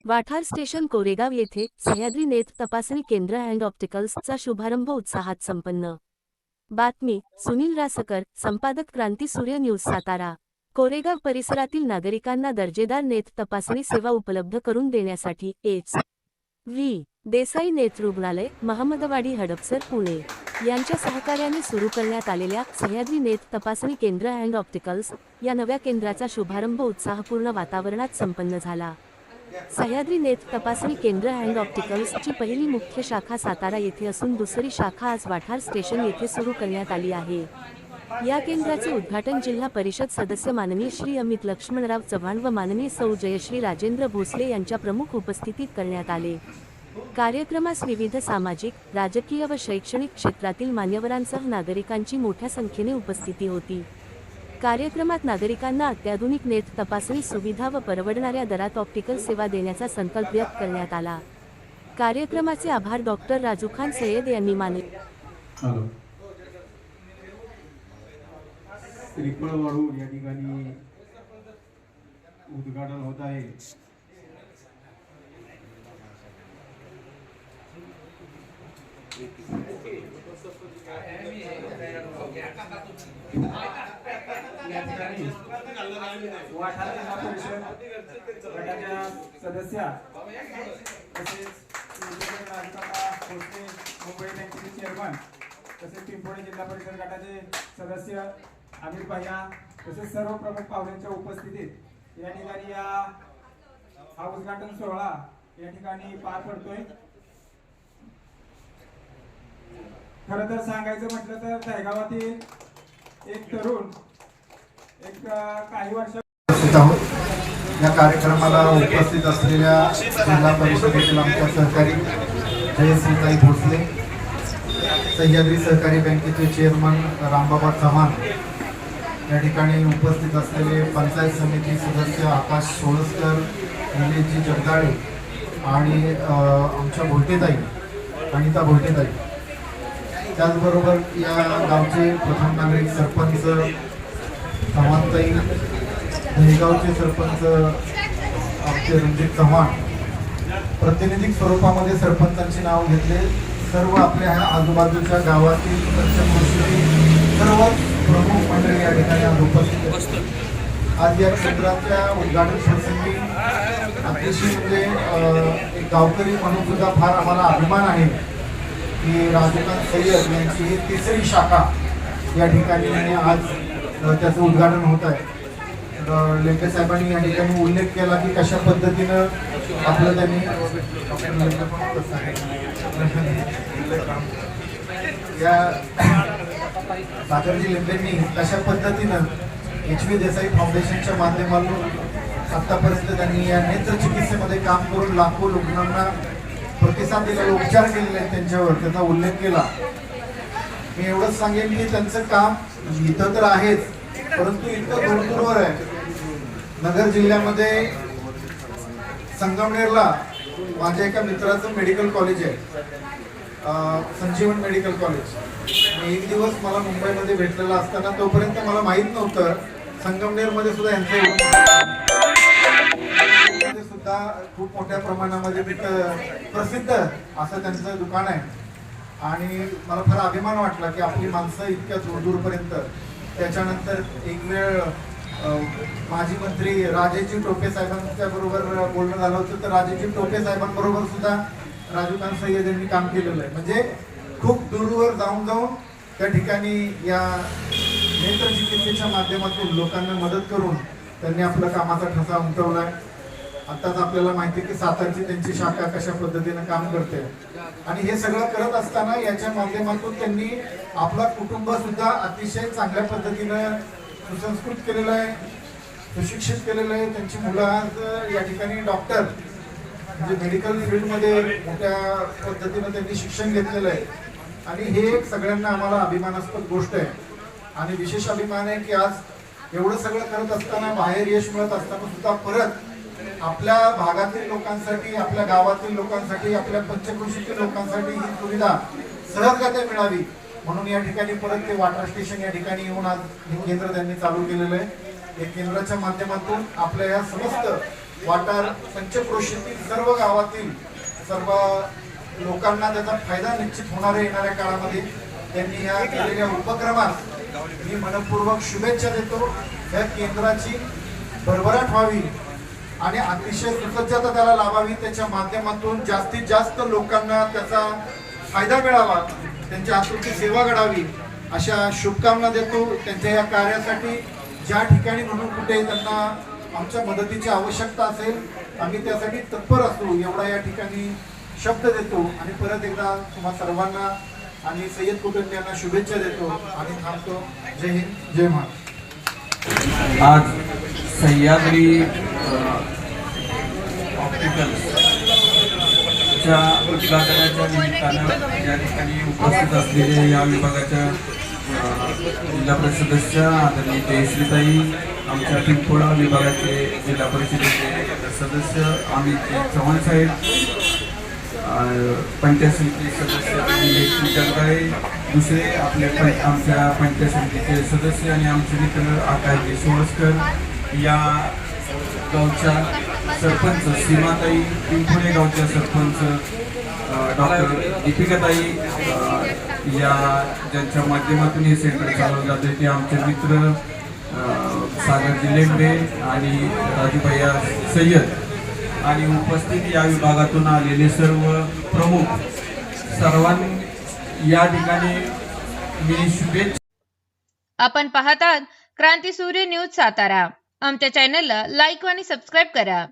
वाठार स्टेशन कोरेगाव येथे सह्याद्री नेत्र तपासणी केंद्र अँड ऑप्टिकल्सचा शुभारंभ उत्साहात संपन्न। बातमी सुनील रासकर, संपादक क्रांती सूर्य न्यूज सातारा। कोरेगाव परिसरातील नागरिकांना दर्जेदार नेत्र तपासणी सेवा उपलब्ध करून देण्यासाठी एच.व्ही. देसाई नेत्र रुग्णालय, महमदवाडी, हडपसर, पुणे यांच्या सहकार्याने सुरू करण्यात आलेल्या सह्याद्री नेत्र तपासणी केंद्र अँड ऑप्टिकल्स या नव्या केंद्राचा शुभारंभ उत्साहपूर्ण वातावरणात संपन्न झाला। सह्याद्री नेत्र तपासणी केंद्र अँड ऑप्टिकल्सची पहिली मुख्य शाखा सातारा येथे असून दुसरी शाखा आज वाठार स्टेशन येथे सुरू करण्यात आली आहे। या केंद्राचे उद्घाटन जिल्हा परिषद सदस्य माननीय श्री अमित लक्ष्मणराव चव्हाण व माननीय सौ जयश्री राजेंद्र भोसले यांच्या प्रमुख उपस्थितीत करण्यात आले। कार्यक्रमास विविध सामाजिक, राजकीय व शैक्षणिक क्षेत्रातील मान्यवरांसह नागरिकांची मोठ्या संख्येने उपस्थिती होती। कार्यक्रमात नागरिकांना अत्याधुनिक नेत्र तपासणी सुविधा व परवडणाऱ्या दरात ऑप्टिकल सेवा देण्याचा संकल्प व्यक्त करण्यात आला। कार्यक्रमाचे आभार डॉक्टर राजूखान सय्यद यांनी मानले। त्रिपळवाडू या ठिकाणी उद्घाटन होत आहे। वाठार जिल्हा परिषद गटाच्या सदस्या तसेच मुंबई बँकेचे चेअरमन तसेच पिंपळी जिल्हा परिषद गटाचे सदस्य अमित भैया तसेच सर्व प्रमुख पाहुण्यांच्या उपस्थितीत या ठिकाणी हा उद्घाटन सोहळा या ठिकाणी पार पडतोय। खरं तर सांगायचं म्हटलं तर दहेगावातील एक तरुण काही वर्ष या कार्यक्रमाला उपस्थित असलेल्या जिल्हा परिषदेतील आमच्या सहकारी जयश्रीताई भोसले, सह्याद्री सहकारी बँकेचे चेअरमन रामबाबा चव्हाण, या ठिकाणी उपस्थित असलेले पंचायत समिती सदस्य आकाश सोळसकर, निलेशजी जगदाळे आणि आमच्या भोलटेताई अनिता भोलटेताई, त्याचबरोबर या गावचे प्रथम नागरिक सरपंच चव्हाणताई, दहेगावचे सरपंच आमचे रणजित चव्हाण, प्रातिनिधिक स्वरूपामध्ये सरपंचांचे नाव घेतले, सर्व आपल्या आजूबाजूच्या गावातील सर्व प्रमुख मंडळी या ठिकाणी आज उपस्थित आहेत। आज या केंद्राच्या उद्घाटन प्रसंगी अतिशय म्हणजे एक गावकरी म्हणून सुद्धा फार आम्हाला अभिमान आहे की राजूखान सय्यद यांची ही तिसरी शाखा या ठिकाणी आज त्याचं उद्घाटन होत आहे। लेंके साहेबांनी या ठिकाणी उल्लेख केला की कशा पद्धतीनं आपलं त्यांनी या सागरजी लेंकेंनी कशा पद्धतीनं एच.व्ही. देसाई फाउंडेशनच्या माध्यमातून आतापर्यंत त्यांनी या नेत्र चिकित्सेमध्ये काम करून लाखो रुग्णांना प्रतिसाद दिलेला, उपचार केलेले आहेत त्यांच्यावर, त्याचा उल्लेख केला। मी एवढंच सांगेन की त्यांचं काम इथं तर आहेच, परंतु इतकं दूरदूरवर आहे। नगर जिल्ह्यामध्ये संगमनेरला माझ्या एका मित्राचं मेडिकल कॉलेज आहे, संजीवन मेडिकल कॉलेज। एक दिवस मला मुंबईमध्ये भेटलेला असताना तोपर्यंत मला माहीत नव्हतं संगमनेरमध्ये सुद्धा यांचं सुद्धा खूप मोठ्या प्रमाणामध्ये तिथं प्रसिद्ध असं त्यांचं दुकान आहे। आणि मला फार अभिमान वाटला की आपली माणसं इतक्या दूरदूरपर्यंत। त्याच्यानंतर एक वेळ माजी मंत्री राजेजी टोपे साहेबांच्या बरोबर बोलणं झालं होतं, तर राजेजी टोपे साहेबांबरोबर सुद्धा राजूखान सय्यद यांनी काम केलेलं आहे। म्हणजे खूप दूरवर जाऊन त्या ठिकाणी या नेत्र चिकित्सेच्या माध्यमातून लोकांना मदत करून त्यांनी आपला कामाचा ठसा उमटवलाय। आताच आपल्याला माहिती आहे की सातारची त्यांची शाखा कशा पद्धतीने काम करते आणि हे सगळं करत असताना याच्या माध्यमातून त्यांनी आपला कुटुंब सुद्धा अतिशय चांगल्या पद्धतीनं सुसंस्कृत केलेलं आहे, सुशिक्षित केलेलं आहे। त्यांची मुलं आज या ठिकाणी डॉक्टर म्हणजे मेडिकल फील्डमध्ये मोठ्या पद्धतीनं त्यांनी शिक्षण घेतलेलं आहे आणि हे एक सगळ्यांना आम्हाला अभिमानास्पद गोष्ट आहे। आणि विशेष अभिमान आहे की आज एवढं सगळं करत असताना, बाहेर यश मिळत असताना सुद्धा परत आपल्या भागातील लोकांसाठी, आपल्या गावातील लोकांसाठी, आपल्या पंचक्रोशीतील लोकांसाठी ही सुविधा सहजगत्या मिळावी म्हणून या ठिकाणी परत ते वाठार स्टेशन या ठिकाणी येऊन आज हे केंद्र त्यांनी चालू केलेलं आहे। या केंद्राच्या माध्यमातून आपल्या या समस्त वाटार पंचक्रोशीतील सर्व गावातील सर्व लोकांना त्याचा फायदा निश्चित होणार आहे येणाऱ्या काळामध्ये. त्यांनी ह्या केलेल्या उपक्रमास मी मनपूर्वक शुभेच्छा देतो. या केंद्राची भरभराट व्हावी आणि अतिशय सुसज्जता त्याला लावावी. त्याच्या माध्यमातून जास्तीत जास्त लोकांना त्याचा फायदा मिळावा, त्यांची आतुरती सेवा घडावी अशा शुभकामना देतो. त्यांच्या या कार्यासाठी ज्या ठिकाणी म्हणून कुठे त्यांना आमच्या मदतीची आवश्यकता असेल आम्ही त्यासाठी तत्पर असू एवढा या ठिकाणी शब्द देतो. आणि परत एकदा तुम्हा सर्वांना आणि सय्यद कुटुंबियांना शुभेच्छा देतो आणि थांबतो. जय हिंद, जय महाराष्ट्र. आज सह्याद्री ऑप्टिकल्सच्या उद्घाटनाच्या निमित्तानं या ठिकाणी उपस्थित असलेले या विभागाच्या जिल्हा परिषद सदस्य आदरणीय जयश्रीताई, आमच्या पिंपोळा विभागाचे जिल्हा परिषदेचे सदस्य अमित चव्हाण साहेब, पंचायत समिती सदस्य निलेश जगदाळे, दुसरे आपले आमच्या पंचायत समितीचे सदस्य आणि आमचे मित्र आकाशजी सोळसकर, या गावच्या सरपंच सीमाताई, पिंपोळे गावच्या सरपंच डॉक्टर दीपिकाताई, या ज्यांच्या माध्यमातून हे सेंटर चालवलं जाते ते आमचे मित्र सागरजी लेंबे आणि राजूभैया सय्यद, आणि उपस्थित या विभागातून आलेले सर्व प्रमुख सर्वांनी या ठिकाणी मी शुभेच्छा. आपण पाहतात क्रांती सूर्य न्यूज सातारा. आमच्या चॅनलला लाईक आणि सबस्क्राईब करा.